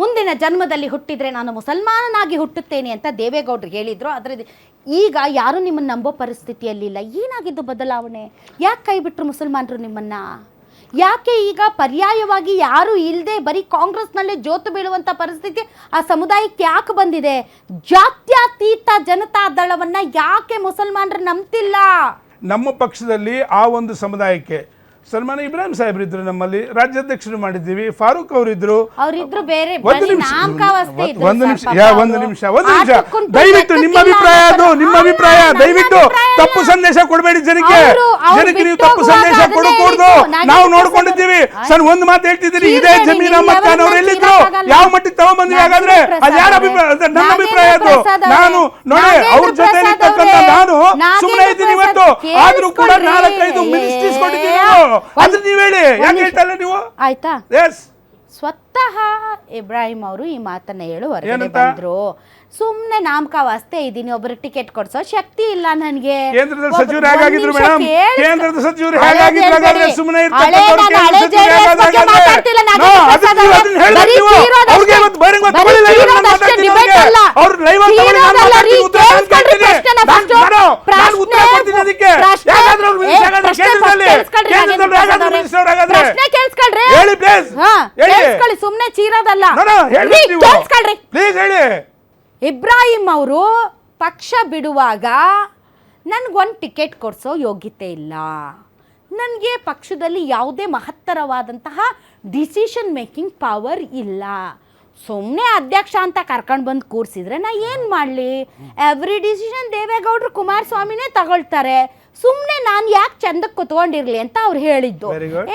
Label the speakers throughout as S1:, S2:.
S1: ಮುಂದಿನ ಜನ್ಮದಲ್ಲಿ ಹುಟ್ಟಿದರೆ ನಾನು ಮುಸಲ್ಮಾನನಾಗಿ ಹುಟ್ಟುತ್ತೇನೆ ಅಂತ ದೇವೇಗೌಡರು ಹೇಳಿದ್ರು. ಅದರ ಈಗ ಯಾರು ನಿಮ್ಮನ್ನು ನಂಬೋ ಪರಿಸ್ಥಿತಿಯಲ್ಲಿಲ್ಲ. ಏನಾಗಿದ್ದು ಬದಲಾವಣೆ? ಯಾಕೆ ಕೈ ಬಿಟ್ಟರು ಮುಸಲ್ಮಾನರು ನಿಮ್ಮನ್ನ? ಯಾಕೆ ಈಗ ಪರ್ಯಾಯವಾಗಿ ಯಾರು ಇಲ್ಲದೆ ಬರೀ ಕಾಂಗ್ರೆಸ್ನಲ್ಲೇ ಜೋತು ಬೀಳುವಂಥ ಪರಿಸ್ಥಿತಿ ಆ ಸಮುದಾಯಕ್ಕೆ ಯಾಕೆ ಬಂದಿದೆ? ಜಾತ್ಯತೀತ ಜನತಾ ದಳವನ್ನು ಯಾಕೆ ಮುಸಲ್ಮಾನರು ನಂಬ್ತಿಲ್ಲ?
S2: ನಮ್ಮ ಪಕ್ಷದಲ್ಲಿ ಆ ಒಂದು ಸಮುದಾಯಕ್ಕೆ ಸಲ್ಮಾನ್ ಇಬ್ರಾಹಿಂ ಸಾಹೇಬ್ರು ಇದ್ರು, ನಮ್ಮಲ್ಲಿ ರಾಜ್ಯಾಧ್ಯಕ್ಷರು ಮಾಡಿದ್ದೀವಿ, ಫಾರೂಕ್ ಅವರಿದ್ರು.
S1: ಬೇರೆ
S2: ಒಂದು ನಿಮಿಷ ದಯವಿಟ್ಟು ನಿಮ್ಮ ಅಭಿಪ್ರಾಯ ಅದು, ನಿಮ್ಮ ಅಭಿಪ್ರಾಯ. ದಯವಿಟ್ಟು ತಪ್ಪು ಸಂದೇಶ ಕೊಡಬೇಡಿ ಜನಕ್ಕೆ ನೀವು ತಪ್ಪು ಸಂದೇಶ ಕೊಡಕೂಡದು. ನಾವು ನೋಡ್ಕೊಂಡಿದ್ದೀವಿ ಸರ್. ಒಂದು ಮಾತು ಹೇಳ್ತಿದ್ದೀರಿ, ಇದೇ ಜಮೀರ್ ಅಹಮದ್ ಖಾನ್ ಅವ್ರು ಎಲ್ಲಿದ್ರು, ಯಾವ ಮಟ್ಟಿಗೆ ತಗೊಂಡ್ಬಂದ್ರಿ? ಹಾಗಾದ್ರೆ ಅದು ಯಾರ ಅಭಿಪ್ರಾಯ? ನನ್ನ ಅಭಿಪ್ರಾಯ ಅದು. ನಾನು ನೋಡಿ ಅವ್ರ ಜೊತೆ ಇರ್ತಕ್ಕಂಥ ನಾನು ಸುಮ್ಮನೆ ಇದ್ದೀನಿ ಇವತ್ತು. ಆದ್ರೂ ಕೂಡ 4-5 ಮಿನಿಸ್ಟ್ರೀಸ್ ಕೊಟ್ಟಿದ್ದೀನಿ. ಅದು ನೀವು ಹೇಳಿ, ಯಾಕೆ ಹೇಳ್ತಲ್ಲ ನೀವು?
S1: ಆಯ್ತಾ, ಸ್ವತಃ ಇಬ್ರಾಹಿಂ ಅವರು ಈ ಮಾತನ್ನ ಹೇಳು ಹೊರಗಡೆ ಬಂದ್ರು. ಸುಮ್ನೆ ನಾಮಕಾವಾಸ್ತೆ ಇದ್ದೀನಿ, ಒಬ್ಬರು ಟಿಕೆಟ್ ಕೊಡ್ಸೋ ಶಕ್ತಿ ಇಲ್ಲ ನನಗೆ.
S2: ಕೇಂದ್ರದ ಸಚಿವರು ಹೇಗಾಗಿದ್ರು ಮೇಡಮ್? ಕೇಂದ್ರದ ಸಚಿವರು ಹೇಗಾಗಿದ್ರು? ಸುಮ್ಮನೆ
S1: ಸುಮ್ನೆ ಚೀರೋದಲ್ಲ.
S2: ಪ್ಲೀಸ್ ಹೇಳಿ.
S1: ಇಬ್ರಾಹಿಂ ಅವರು ಪಕ್ಷ ಬಿಡುವಾಗ ನನಗೊಂದು ಟಿಕೆಟ್ ಕೊಡಿಸೋ ಯೋಗ್ಯತೆ ಇಲ್ಲ, ನನಗೆ ಪಕ್ಷದಲ್ಲಿ ಯಾವುದೇ ಮಹತ್ತರವಾದಂತಹ ಡಿಸಿಷನ್ ಮೇಕಿಂಗ್ ಪವರ್ ಇಲ್ಲ, ಸುಮ್ಮನೆ ಅಧ್ಯಕ್ಷ ಅಂತ ಕರ್ಕೊಂಡು ಬಂದು ಕೂರಿಸಿದ್ರೆ ನಾ ಏನು ಮಾಡಲಿ? ಎವ್ರಿ ಡಿಸಿಷನ್ ದೇವೇಗೌಡರು ಕುಮಾರಸ್ವಾಮಿನೇ ತಗೊಳ್ತಾರೆ, ಸುಮ್ಮನೆ ನಾನು ಯಾಕೆ ಚಂದಕ್ಕೆ ಕುತ್ಕೊಂಡಿರ್ಲಿ ಅಂತ ಅವ್ರು ಹೇಳಿದ್ದು.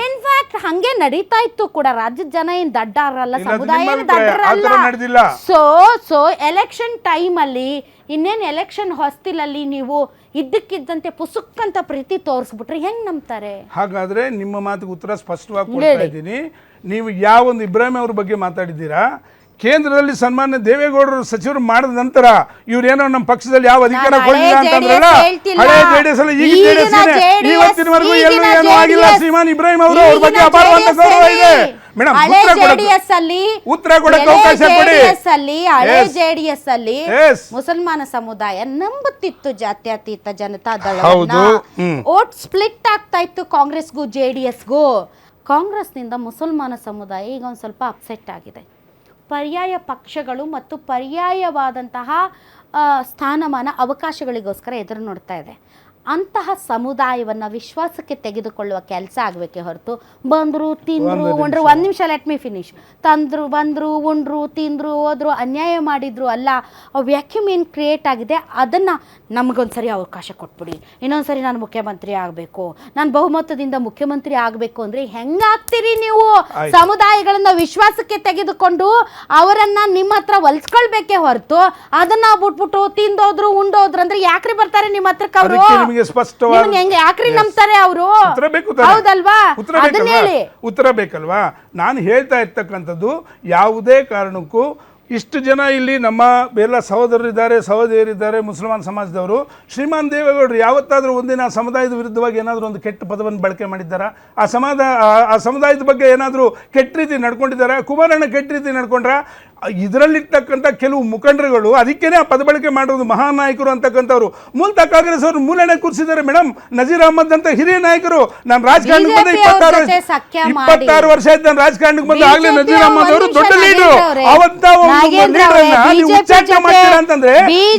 S1: ಇನ್ಫ್ಯಾಕ್ಟ್ ಹಂಗೆ ನಡೀತಾ ಇತ್ತು ಕೂಡ. ರಾಜ್ಯದ ಜನ ಏನು ದಡ್ಡಾರಲ್ಲ, ಸಮುದಾಯ ದಡ್ಡರಲ್ಲ. ಸೊ ಎಲೆಕ್ಷನ್ ಟೈಮಲ್ಲಿ, ಇನ್ನೇನು ಎಲೆಕ್ಷನ್ ಹೊಸ್ತಿಲಲ್ಲಿ ನೀವು ಇದ್ದಕ್ಕಿದ್ದಂತೆ ಪುಸುಕ್ಕಂತ ಪ್ರೀತಿ ತೋರಿಸ್ಬಿಟ್ರೆ ಹೆಂಗ್ ನಂಬ್ತಾರೆ?
S2: ಹಾಗಾದ್ರೆ ನಿಮ್ಮ ಮಾತಿಗೆ ಉತ್ತರ ಸ್ಪಷ್ಟವಾಗಿ ಕೊಡ್ತಾ ಇದ್ದೀನಿ. ನೀವು ಯಾವೊಂದು ಇಬ್ರಾಹಿಂ ಅವ್ರ ಬಗ್ಗೆ ಮಾತಾಡಿದ್ದೀರಾ, ಕೇಂದ್ರದಲ್ಲಿ ಸನ್ಮಾನ್ಯ ದೇವೇಗೌಡರು ಸಚಿವರು ಮಾಡಿದ ನಂತರ ಇವ್ರೇನೋ ನಮ್ಮ ಪಕ್ಷದಲ್ಲಿ ಯಾವ ಅಧಿಕಾರ ಕೊಡಲಿಲ್ಲ ಅಂತಂದ್ರಲ್ಲ, ಹಳೆ ಜೆಡಿಎಸ್ ಅಲ್ಲಿ ಈಗ ಜೆಡಿಎಸ್ ಇವತ್ತಿನವರೆಗೂ ಎಲ್ಲೂ ಏನೂ ಆಗಿಲ್ಲ. ಶ್ರೀಮಾನ್ ಇಬ್ರಾಹಿಂ ಅವರು ಅವ್ರ ಬಗ್ಗೆ ಅಪಾರವಾದ ಗೌರವ ಇದೆ ಮೇಡಮ್. ಉತ್ತರ ಕೊಡಕ್ಕೆ ಅವಕಾಶ ಕೊಡಿ.
S1: ಹಳೆ ಜೆಡಿಎಸ್ ಅಲ್ಲಿ ಮುಸಲ್ಮಾನ ಸಮುದಾಯ ನಂಬುತ್ತಿತ್ತು ಜಾತ್ಯತೀತ ಜನತಾ ದಳವನ್ನ. ಓಟ್ ಸ್ಪ್ಲಿಟ್ ಆಗ್ತಾ ಇತ್ತು ಕಾಂಗ್ರೆಸ್ಗೂ ಜೆಡಿಎಸ್ಗೂ. ಕಾಂಗ್ರೆಸ್ನಿಂದ ಮುಸಲ್ಮಾನ ಸಮುದಾಯ ಈಗ ಒಂದು ಸ್ವಲ್ಪ ಅಪ್ಸೆಟ್ ಆಗಿದೆ. ಪರ್ಯಾಯ ಪಕ್ಷಗಳು ಮತ್ತು ಪರ್ಯಾಯವಾದಂತಹ ಸ್ಥಾನಮಾನ ಅವಕಾಶಗಳಿಗೋಸ್ಕರ ಎದುರು ನೋಡ್ತಾ ಇದೆ. ಅಂತಹ ಸಮುದಾಯವನ್ನು ವಿಶ್ವಾಸಕ್ಕೆ ತೆಗೆದುಕೊಳ್ಳುವ ಕೆಲಸ ಆಗಬೇಕೆ ಹೊರತು ಬಂದರು ತಿಂದರು ಉಂಡ್ರು. ಒಂದು ನಿಮಿಷ, ಲೆಟ್ ಮಿ ಫಿನಿಶ್. ತಂದರು ಬಂದರು ಉಂಡ್ರು ತಿಂದರು ಹೋದ್ರು ಅನ್ಯಾಯ ಮಾಡಿದ್ರು ಅಲ್ಲ. ವ್ಯಾಕ್ಯೂಮ್ ಏನು ಕ್ರಿಯೇಟ್ ಆಗಿದೆ ಅದನ್ನು ನಮಗೊಂದ್ಸರಿ ಅವಕಾಶ ಕೊಟ್ಬಿಡಿ. ಇನ್ನೊಂದ್ಸರಿ ನಾನು ಮುಖ್ಯಮಂತ್ರಿ ಆಗಬೇಕು, ನಾನು ಬಹುಮತದಿಂದ ಮುಖ್ಯಮಂತ್ರಿ ಆಗಬೇಕು ಅಂದರೆ ಹೆಂಗಾಗ್ತೀರಿ ನೀವು? ಸಮುದಾಯಗಳನ್ನು ವಿಶ್ವಾಸಕ್ಕೆ ತೆಗೆದುಕೊಂಡು ಅವರನ್ನು ನಿಮ್ಮ ಹತ್ರ ಹೊಲ್ಸ್ಕೊಳ್ಬೇಕೇ ಹೊರತು ಅದನ್ನು ಬಿಟ್ಬಿಟ್ಟು ತಿಂದೋದ್ರು ಉಂಡೋದ್ರು ಅಂದರೆ ಯಾಕ್ರಿ ಬರ್ತಾರೆ ನಿಮ್ಮ ಹತ್ರಕ್ಕೆ ಅವರು? ಯಾಕ್ರಿ ನಂಬ್ತಾರೆ ಅವರು? ಹೌದಲ್ವಾ?
S2: ಉತ್ತರ ಬೇಕಲ್ವಾ? ನಾನು ಹೇಳ್ತಾ ಇರ್ತಕ್ಕಂಥದ್ದು, ಯಾವುದೇ ಕಾರಣಕ್ಕೂ ಇಷ್ಟು ಜನ ಇಲ್ಲಿ ನಮ್ಮ ಎಲ್ಲ ಸಹೋದರರಿದ್ದಾರೆ, ಸಹೋದರಿಯರಿದ್ದಾರೆ ಮುಸಲ್ಮಾನ್ ಸಮಾಜದವರು. ಶ್ರೀಮಾನ್ ದೇವೇಗೌಡರು ಯಾವತ್ತಾದರೂ ಒಂದಿನ ಸಮುದಾಯದ ವಿರುದ್ಧವಾಗಿ ಏನಾದರೂ ಒಂದು ಕೆಟ್ಟ ಪದವನ್ನು ಬಳಕೆ ಮಾಡಿದ್ದಾರಾ? ಆ ಸಮುದಾಯದ ಬಗ್ಗೆ ಏನಾದರೂ ಕೆಟ್ಟ ರೀತಿ ನಡ್ಕೊಂಡಿದ್ದಾರಾ? ಕುಮಾರಣ್ಣ ಕೆಟ್ಟ ರೀತಿ ನಡ್ಕೊಂಡ್ರ? ಇದರಲ್ಲಿರ್ತಕ್ಕಂಥ ಕೆಲವು ಮುಖಂಡರುಗಳು ಅದಕ್ಕೇನೆ ಆ ಪದ ಬಳಕೆ ಮಾಡೋದು. ಮಹಾನ್ ನಾಯಕರು ಅಂತಕ್ಕಂಥವ್ರು ಮೂಲತಃ ಕಾಂಗ್ರೆಸ್ ಅವರು ಮೂಲೆನೆ ಕೂರಿಸಿದ್ದಾರೆ ಮೇಡಮ್. ನಜೀರ್ ಅಹಮದ್ ಅಂತ ಹಿರಿಯ ನಾಯಕರು. ನಾನು ರಾಜಕಾರಣಕ್ಕೆ ಬಂದ 26 ವರ್ಷ ಆಯ್ತು. ನಾನು ರಾಜಕಾರಣಕ್ಕೆ ಬಂದ ಆಗ್ಲೇ ನಜೀರ್ ಅಹಮದ್ ಅವರು ದೊಡ್ಡ ಲೀಡರು. ಅವಂತ ನೀವು ಉಚ್ಚಾಟನೆ ಮಾಡ್ತೀರಾ ಅಂತಂದ್ರೆ,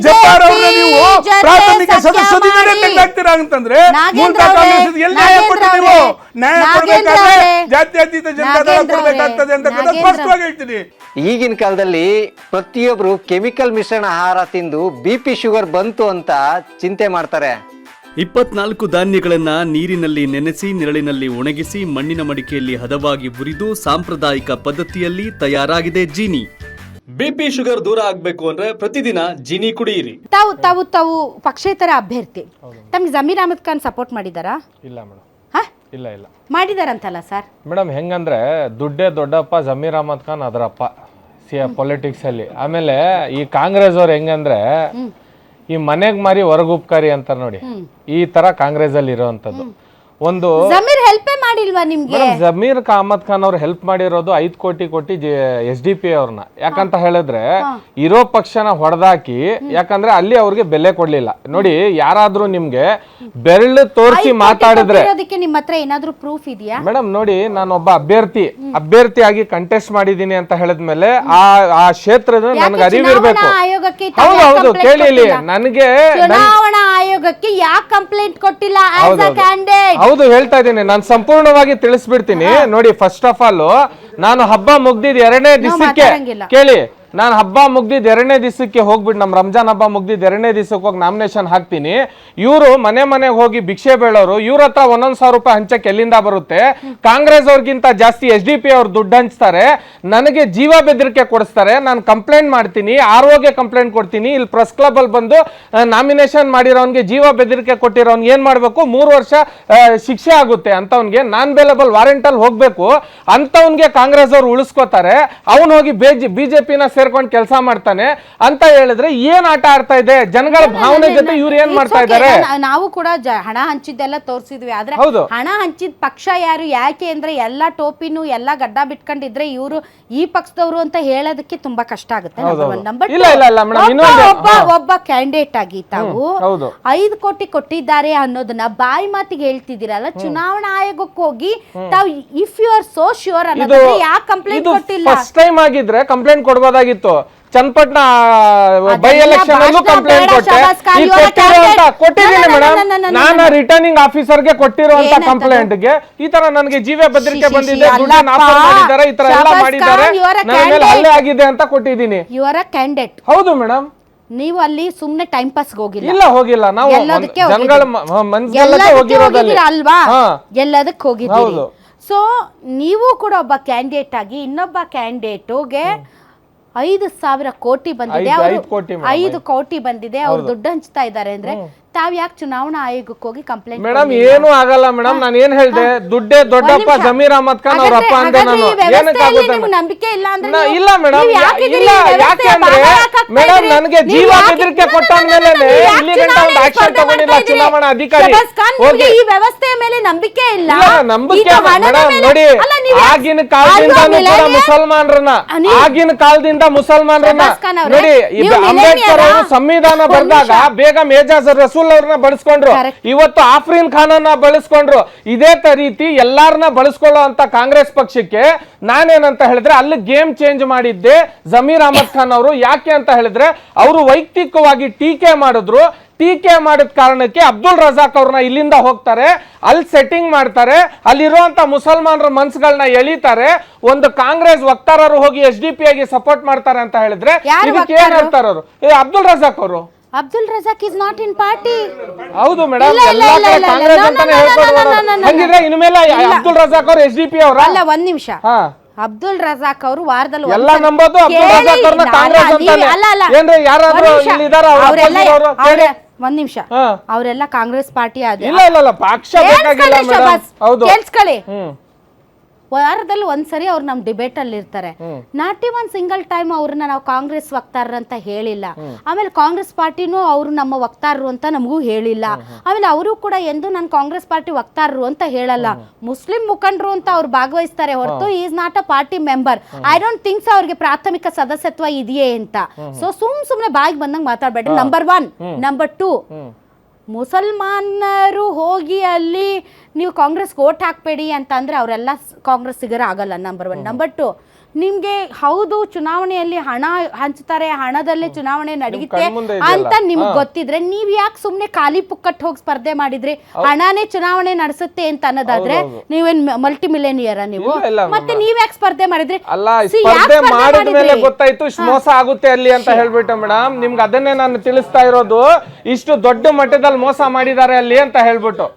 S2: ಜಬ್ಬಾರ್ ಅವ್ರನ್ನ ನೀವು ಪ್ರಾಥಮಿಕ ಸದಸ್ಯರಾಗಿ ತೆಗೆದಾಕ್ತೀರಾ ಅಂತಂದ್ರೆ ಮೂಲತಃ ಕಾಂಗ್ರೆಸ್ ಎಲ್ಲಿ ನ್ಯಾಯ ಕೊಟ್ಟು ನೀವು ನ್ಯಾಯ ಕೊಡಬೇಕಾದ್ರೆ ಜಾತ್ಯತೀತ ಜನತಾ ದಳ ಕೊಡಬೇಕಾಗ್ತದೆ ಅಂತ ಸ್ಪಷ್ಟವಾಗಿ ಹೇಳ್ತೀನಿ.
S3: ಈಗಿನ ಕಾಲದಲ್ಲಿ ಪ್ರತಿಯೊಬ್ರು ಕೆಮಿಕಲ್ ಮಿಶ್ರಣ ಆಹಾರ ತಿಂದು BP ಶುಗರ್ ಬಂತು ಅಂತ ಚಿಂತೆ ಮಾಡ್ತಾರೆ.
S4: 24 ಧಾನ್ಯಗಳನ್ನ ನೀರಿನಲ್ಲಿ ನೆನೆಸಿ ನೆರಳಿನಲ್ಲಿ ಒಣಗಿಸಿ ಮಣ್ಣಿನ ಮಡಿಕೆಯಲ್ಲಿ ಹದವಾಗಿ ಹುರಿದು ಸಾಂಪ್ರದಾಯಿಕ ಪದ್ಧತಿಯಲ್ಲಿ ತಯಾರಾಗಿದೆ ಜೀನಿ. BP ಶುಗರ್ ದೂರ ಆಗ್ಬೇಕು ಅಂದ್ರೆ ಪ್ರತಿದಿನ ಜೀನಿ ಕುಡಿಯಿರಿ.
S1: ತಾವು ಪಕ್ಷೇತರ ಅಭ್ಯರ್ಥಿ, ತಮ್ಗೆ ಜಮೀರ್ ಅಹಮದ್ ಖಾನ್ ಸಪೋರ್ಟ್ ಮಾಡಿದಾರಾ?
S5: ಇಲ್ಲ ಮೇಡಮ್. ಇಲ್ಲ
S1: ಮಾಡಿದಾರಂತಲ್ಲ ಸರ್?
S5: ಮೇಡಮ್ ಹೆಂಗಂದ್ರೆ ದುಡ್ಡೇ ದೊಡ್ಡಪ್ಪ ಜಮೀರ್ ಅಹಮದ್ ಖಾನ್ ಅದರಪ್ಪ ಪೊಲಿಟಿಕ್ಸ್ ಅಲ್ಲಿ. ಆಮೇಲೆ ಈ ಕಾಂಗ್ರೆಸ್ ಅವ್ರು ಹೆಂಗಂದ್ರೆ ಈ ಮನೆಗ್ ಮಾರಿ ಹೊರಗುಪ್ಕಾರಿ ಅಂತಾರೆ ನೋಡಿ, ಈ ತರ ಕಾಂಗ್ರೆಸ್ ಅಲ್ಲಿ ಇರೋವಂಥದ್ದು. ಒಂದು
S1: ಜಮೀರ್ ಹೆಲ್ಪೇ ಮಾಡಿಲ್ವಾ ನಿಮ್ಗೆ?
S5: ಜಮೀರ್ ಅಹಮದ್ ಖಾನ್ ಅವ್ರು ಹೆಲ್ಪ್ ಮಾಡಿರೋದು 5 ಕೋಟಿ SDP ಅವ್ರನ್ನ. ಯಾಕಂತ ಹೇಳಿದ್ರೆ ಇರೋ ಪಕ್ಷನ ಹೊಡೆದಾಕಿ, ಯಾಕಂದ್ರೆ ಅಲ್ಲಿ ಅವ್ರಿಗೆ ಬೆಲೆ ಕೊಡ್ಲಿಲ್ಲ. ನೋಡಿ, ಯಾರಾದ್ರೂ ನಿಮ್ಗೆ ಬೆರಳು ತೋರಿಸಿ ಮಾತಾಡಿದ್ರೆ
S1: ನಿಮ್ಮ ಹತ್ರ ಏನಾದ್ರೂ ಪ್ರೂಫ್ ಇದೆಯಾ?
S5: ಮೇಡಮ್ ನೋಡಿ, ನಾನೊಬ್ಬ ಅಭ್ಯರ್ಥಿಯಾಗಿ ಕಂಟೆಸ್ಟ್ ಮಾಡಿದೀನಿ ಅಂತ ಹೇಳಿದ್ಮೇಲೆ ಆ ಕ್ಷೇತ್ರದ ನನ್ಗೆ ಅರಿವಿರ್ಬೇಕು. ಹೌದು, ಕೇಳಿ ಇಲ್ಲಿ, ನನಗೆ
S1: ಚುನಾವಣಾ ಆಯೋಗಕ್ಕೆ ಯಾಕೆ ಕಂಪ್ಲೇಂಟ್ ಕೊಟ್ಟಿಲ್ಲ ಆಸ್ ಅ ಕ್ಯಾಂಡಿಡೇಟ್?
S5: ಹೌದು, ಹೇಳ್ತಾ ಇದ್ದೀನಿ, ನಾನು ಸಂಪೂರ್ಣವಾಗಿ ತಿಳಿಸ್ಬಿಡ್ತೀನಿ. ನೋಡಿ, ಫಸ್ಟ್ ಆಫ್ ಆಲ್ ನಾನು ಹಬ್ಬ ಮುಗ್ದಿದ್ 2ನೇ ದಿವಸಕ್ಕೆ ಕೇಳಿ, ನಾನು ಹಬ್ಬ ಮುಗ್ದಿದ್ 2ನೇ ದಿವಸಕ್ಕೆ ಹೋಗ್ಬಿಟ್ಟು, ನಮ್ಮ ರಂಜಾನ್ ಹಬ್ಬ ಮುಗ್ದಿದ್ 2ನೇ ದಿವಸಕ್ಕೆ ಹೋಗಿ ನಾಮಿನೇಷನ್ ಹಾಕ್ತೀನಿ. ಇವರು ಮನೆಗೆ ಹೋಗಿ ಭಿಕ್ಷೆ ಬೇಳೋರು, ಇವ್ರ ಹತ್ರ 1,100 ರೂಪಾಯಿ ಹಂಚಕ್ಕೆ ಎಲ್ಲಿಂದ ಬರುತ್ತೆ? ಕಾಂಗ್ರೆಸ್ ಅವ್ರಿಗಿಂತ ಜಾಸ್ತಿ SDP ಅವ್ರು ದುಡ್ಡು ಹಂಚ್ತಾರೆ, ನನಗೆ ಜೀವ ಬೆದರಿಕೆ ಕೊಡಿಸ್ತಾರೆ. ನಾನು ಕಂಪ್ಲೇಂಟ್ ಮಾಡ್ತೀನಿ, ROಗೆ ಕಂಪ್ಲೇಂಟ್ ಕೊಡ್ತೀನಿ. ಇಲ್ಲಿ ಪ್ರೆಸ್ ಕ್ಲಬ್ ಅಲ್ಲಿ ಬಂದು ನಾಮಿನೇಷನ್ ಮಾಡಿರೋನ್ಗೆ ಜೀವ ಬೆದರಿಕೆ ಕೊಟ್ಟಿರೋನ್ಗೆ ಏನ್ ಮಾಡ್ಬೇಕು? 3 ವರ್ಷ ಶಿಕ್ಷೆ ಆಗುತ್ತೆ ಅಂತವನ್ಗೆ. ನಾನ್ ಬೇಲೆಬಲ್ ವಾರೆಂಟ್ ಅಲ್ಲಿ ಹೋಗ್ಬೇಕು ಅಂತವನ್ಗೆ ಕಾಂಗ್ರೆಸ್ ಅವ್ರು ಉಳಿಸ್ಕೋತಾರೆ. ಅವನು ಹೋಗಿ BJP ನ ಸೇರ್ಕೊಂಡು ಕೆಲಸ ಮಾಡ್ತಾನೆ ಅಂತ ಹೇಳಿದ್ರೆ ಏನ್ ಆಟ ಆಡ್ತಾ ಇದೆ? ಜನಗಳ ಭಾವನೆ ಜೊತೆ ಇವ್ರು ಏನ್ ಮಾಡ್ತಾ ಇದ್ದಾರೆ?
S1: ನಾವು ಕೂಡ ಹಣ ಹಂಚಿದ್ದೆಲ್ಲ ತೋರಿಸಿದ್ವಿ, ಆದ್ರೆ ಹಣ ಹಂಚಿದ ಪಕ್ಷ ಯಾರು, ಯಾಕೆ ಅಂದ್ರೆ ಎಲ್ಲಾ ಟೋಪಿನು ಎಲ್ಲಾ ಗಡ್ಡ ಬಿಟ್ಕೊಂಡಿದ್ರೆ ಇವರು ಈ ಪಕ್ಷದವರು ಅಂತ ಹೇಳೋದಕ್ಕೆ ತುಂಬಾ ಕಷ್ಟ ಆಗುತ್ತೆ. ಒಬ್ಬ ಕ್ಯಾಂಡಿಡೇಟ್ ಆಗಿ ತಾವು 5 ಕೋಟಿ ಕೊಟ್ಟಿದ್ದಾರೆ ಅನ್ನೋದನ್ನ ಬಾಯಿ ಮಾತಿಗೆ ಹೇಳ್ತಿದ್ದೀರಲ್ಲ, ಚುನಾವಣಾ ಆಯೋಗಕ್ಕೆ ಹೋಗಿ ತಾವು if you are so sure ಅನ್ನೋದಕ್ಕೆ ಯಾಕೆ ಕಂಪ್ಲೇಂಟ್ ಕೊಟ್ಟಿಲ್ಲ?
S5: ಫಸ್ಟ್ ಟೈಮ್ ಆಗಿದ್ರೆ ಕಂಪ್ಲೇಂಟ್ ಕೊಡಬಹುದಾಗಿತ್ತು. ಚನ್ನಪಟ್ಟಣ ಬೈ ಎಲೆಕ್ಷನ್ ಅಲ್ಲೂ ಕಂಪ್ಲೇಂಟ್ ಕೊಟ್ಟಿದ್ದೀನಿ ಮೇಡಮ್. ನಾನು ರಿಟರ್ನಿಂಗ್ ಆಫೀಸರ್ಗೆ ಕೊಟ್ಟಿರುವಂತ ಕಂಪ್ಲೇಂಟ್ ಗೆ ಈ ತರ ನನಗೆ ಜೀವ ಬೆದರಿಕೆ ಬಂದಿದೆ, ದುಡ್ಡು ನಾಪತ್ತೆ ಮಾಡಿದ್ದಾರೆ, ಈ ತರ ಎಲ್ಲ ಮಾಡಿದ್ದಾರೆ, ನನ್ನ ಮೇಲೆ ಹಲ್ಲೆ ಆಗಿದೆ ಅಂತ ಕೊಟ್ಟಿದ್ದೀನಿ.
S1: You are a candidate.
S5: ಹೌದು ಮೇಡಮ್.
S1: ನೀವು ಅಲ್ಲಿ ಸುಮ್ನೆ ಟೈಮ್ ಪಾಸ್ ಹೋಗಿಲ್ಲ?
S5: ಇಲ್ಲ, ಹೋಗಿಲ್ಲ. ನಾವು ಜನಗಳ ಮನಸ್ಸಲ್ಲೇ ಹೋಗಿರೋದಲ್ಲ
S1: ಅಲ್ವಾ? ಎಲ್ಲದಕ್ಕೆ ಹೋಗಿದ್ದೀರಿ. ಸೊ ನೀವು ಕೂಡ ಒಬ್ಬ ಕ್ಯಾಂಡಿಡೇಟ್ ಆಗಿ ಇನ್ನೊಬ್ಬ ಕ್ಯಾಂಡಿಡೇಟ್ಗೆ 5,000 ಕೋಟಿ ಬಂದಿದೆ, 5 ಕೋಟಿ ಬಂದಿದೆ, ಅವ್ರು ದುಡ್ಡು ಹಂಚ್ತಾ ಇದ್ದಾರೆ ಅಂದ್ರೆ ತಾವ್ ಯಾಕೆ ಚುನಾವಣಾ ಆಯೋಗಕ್ಕೆ ಹೋಗಿ ಕಂಪ್ಲೇಂಟ್?
S5: ಮೇಡಮ್, ಏನು ಆಗಲ್ಲ ಮೇಡಮ್. ನಾನು ಏನ್ ಹೇಳ್ದೆ, ದುಡ್ಡೇ ದೊಡ್ಡಪ್ಪ ಜಮೀರ್ ಅಹಮದ್ ಖಾನ್ ಅವ್ರ ಅಪ್ಪ ಅಂದೆ. ನಾನು ಏನಕ್ಕಾಗುತ್ತೆ?
S1: ನಂಬಿಕೆ ಇಲ್ಲ ಅಂದ್ರೆ
S5: ಇಲ್ಲ ಮೇಡಮ್, ಇಲ್ಲ. ಯಾಕೆಂದ್ರೆ ಮೇಡಮ್, ನನಗೆ ಜೀವ ಬೆದರಿಕೆ ಕೊಟ್ಟ ಮೇಲೆ ಇಲ್ಲಿ ಗಂಟ ಒಂದು ಆಕ್ಷನ್ ತಗೊಂಡಿಲ್ಲ ಚುನಾವಣಾ ಅಧಿಕಾರಿ.
S1: ಈ ವ್ಯವಸ್ಥೆಯ ಮೇಲೆ ನಂಬಿಕೆ ಇಲ್ಲ.
S5: ನಂಬಿಕೆ ಮೇಡಮ್ ನೋಡಿ, ಆಗಿನ ಕಾಲದಿಂದ ಮುಸಲ್ಮಾನರನ್ನ ನೋಡಿ, ಅಂಬೇಡ್ಕರ್ ಅವರು ಸಂವಿಧಾನ ಬರೆದಾಗ ಬೇಗ ಮೇಜರ್ ರಸೂಲ್ ಅವ್ರನ್ನ ಬಳಸ್ಕೊಂಡ್ರು, ಇವತ್ತು ಆಫ್ರೀನ್ ಖಾನ್ ಅನ್ನ ಬಳಸ್ಕೊಂಡ್ರು. ಇದೇ ರೀತಿ ಎಲ್ಲಾರನ್ನ ಬಳಸ್ಕೊಳ್ಳೋ ಅಂತ ಕಾಂಗ್ರೆಸ್ ಪಕ್ಷಕ್ಕೆ ನಾನೇನಂತ ಹೇಳಿದ್ರೆ ಅಲ್ಲಿ ಗೇಮ್ ಚೇಂಜ್ ಮಾಡಿದ್ದೆ ಜಮೀರ್ ಅಹಮದ್ ಖಾನ್ ಅವರು. ಯಾಕೆ ಅಂತ ಹೇಳಿದ್ರೆ ಅವರು ವೈಯಕ್ತಿಕವಾಗಿ ಟೀಕೆ ಮಾಡಿದ್ರು. ಟೀಕೆ ಮಾಡಿದ ಕಾರಣಕ್ಕೆ ಅಬ್ದುಲ್ ರಜಾಕ್ ಅವ್ರನ್ನ ಇಲ್ಲಿಂದ ಹೋಗ್ತಾರೆ, ಅಲ್ಲಿ ಸೆಟ್ಟಿಂಗ್ ಮಾಡ್ತಾರೆ, ಅಲ್ಲಿರುವಂತ ಮುಸಲ್ಮಾನರ ಮನ್ಸುಗಳನ್ನ ಎಳಿತಾರೆ. ಒಂದು ಕಾಂಗ್ರೆಸ್ ವಕ್ತಾರರು ಹೋಗಿ SDP ಆಗಿ ಸಪೋರ್ಟ್ ಮಾಡ್ತಾರೆ ಅಂತ ಹೇಳಿದ್ರೆ ಇದಕ್ಕೆ ಏನ್ ಹೇಳ್ತಾರ ಅವರು? ಅಬ್ದುಲ್ ರಜಾಕ್ ಅವರು.
S1: Abdul Razak is not in party.
S5: ಹೌದು ಮೇಡಮ್, ಕಾಂಗ್ರೆಸ್ ಅಂತಾನೆ ಹೇಳ್ತಾರೆ. ಹಂಗಿದ್ರೆ ಇನ್ಮೇಲೆ ಅಬ್ದುಲ್ ರಜಾಕ್ ಅವರು SDP ಅವರ?
S1: ಅಲ್ಲ, ಒಂದ್ ನಿಮಿಷ. ಅಬ್ದುಲ್ ರಜಾಕ್ ಅವರು ವಾರದಲ್ಲಿ
S5: ಎಲ್ಲ ನಂಬೋದು ಅಬ್ದುಲ್ ರಜಾಕ್ ಅವ್ರನ್ನ ಕಾಂಗ್ರೆಸ್ ಅಂತಾನೆ. ಏನ್ರಿ ಯಾರಾದ್ರೂ ಇಲ್ಲಿ ಇದಾರ?
S1: ಒಂದ್ ನಿಮಿಷ, ಅವರೆಲ್ಲ ಕಾಂಗ್ರೆಸ್ ಪಾರ್ಟಿ ಆದ?
S5: ಇಲ್ಲ, ಪಕ್ಷ ಬೇಕಾಗಿಲ್ಲ ಮೇಡಮ್. ಹೌದು,
S1: ಕೇಳಿಸ್ಕೊಳ್ಳಿ. ವಾರದಲ್ಲಿ ಒಂದ್ಸರಿ ಅವ್ರು ನಮ್ ಡಿಬೇಟ್ ಅಲ್ಲಿ ಇರ್ತಾರೆ. ನಾಟ್ ಇವನ್ ಸಿಂಗಲ್ ಟೈಮ್ ಅವ್ರನ್ನ ನಾವು ಕಾಂಗ್ರೆಸ್ ವಕ್ತಾರರು ಅಂತ ಹೇಳಿಲ್ಲ. ಆಮೇಲೆ ಕಾಂಗ್ರೆಸ್ ಪಾರ್ಟಿನೂ ಅವ್ರು ನಮ್ಮ ವಕ್ತಾರರು ಅಂತ ನಮಗೂ ಹೇಳಿಲ್ಲ. ಆಮೇಲೆ ಅವರು ಕೂಡ ಎಂದು ನಾನು ಕಾಂಗ್ರೆಸ್ ಪಾರ್ಟಿ ವಕ್ತಾರರು ಅಂತ ಹೇಳಲ್ಲ. ಮುಸ್ಲಿಂ ಮುಖಂಡರು ಅಂತ ಅವ್ರು ಭಾಗವಹಿಸ್ತಾರೆ ಹೊರತು is not a party member. I don't think so ಅವ್ರಿಗೆ ಪ್ರಾಥಮಿಕ ಸದಸ್ಯತ್ವ ಇದೆಯೇ ಅಂತ. ಸೊ ಸುಮ್ನೆ ಬಾಯಿಗೆ ಬಂದಂಗೆ ಮಾತಾಡ್ಬೇಡ್ರಿ. ನಂಬರ್ 1. ನಂಬರ್ 2, ಮುಸಲ್ಮಾನರು ಹೋಗಿ ಅಲ್ಲಿ ನೀವು ಕಾಂಗ್ರೆಸ್ಗೆ ಓಟ್ ಹಾಕ್ಬೇಡಿ ಅಂತ ಅಂದ್ರೆ ಅವರೆಲ್ಲ ಕಾಂಗ್ರೆಸ್ಸಿಗರ ಆಗಲ್ಲ. ನಂಬರ್ 1. ನಂಬರ್ 2, ನಿಮ್ಗೆ ಹೌದು ಚುನಾವಣೆಯಲ್ಲಿ ಹಣ ಹಂಚ್ತಾರೆ, ಹಣದಲ್ಲೇ ಚುನಾವಣೆ ನಡೆಯುತ್ತೆ ಅಂತ ನಿಮ್ಗೆ ಗೊತ್ತಿದ್ರೆ ನೀವ್ ಯಾಕೆ ಸುಮ್ನೆ ಖಾಲಿ ಪುಕ್ಕಟ್ ಹೋಗಿ ಸ್ಪರ್ಧೆ ಮಾಡಿದ್ರಿ? ಹಣನೇ ಚುನಾವಣೆ ನಡೆಸುತ್ತೆ ಅಂತ ಅನ್ನೋದಾದ್ರೆ ನೀವೇನ್ ಮಲ್ಟಿ ಮಿಲಿಯನಿಯರ ನೀವು? ಮತ್ತೆ ನೀವ್ ಯಾಕೆ ಸ್ಪರ್ಧೆ ಮಾಡಿದ್ರಿ?
S5: ಸ್ಪರ್ಧೆ ಮಾಡಿದ್ಮೇಲೆ ಗೊತ್ತಾಯ್ತು ಇಷ್ಟು ಮೋಸ ಆಗುತ್ತೆ ಅಲ್ಲಿ ಅಂತ ಹೇಳ್ಬಿಟ್ಟು ಮೇಡಮ್. ನಿಮ್ಗೆ ಅದನ್ನೇ ನಾನು ತಿಳಿಸ್ತಾ ಇರೋದು, ಇಷ್ಟು ದೊಡ್ಡ ಮಟ್ಟದಲ್ಲಿ ಮೋಸ ಮಾಡಿದ್ದಾರೆ ಅಲ್ಲಿ ಅಂತ ಹೇಳ್ಬಿಟ್ಟು.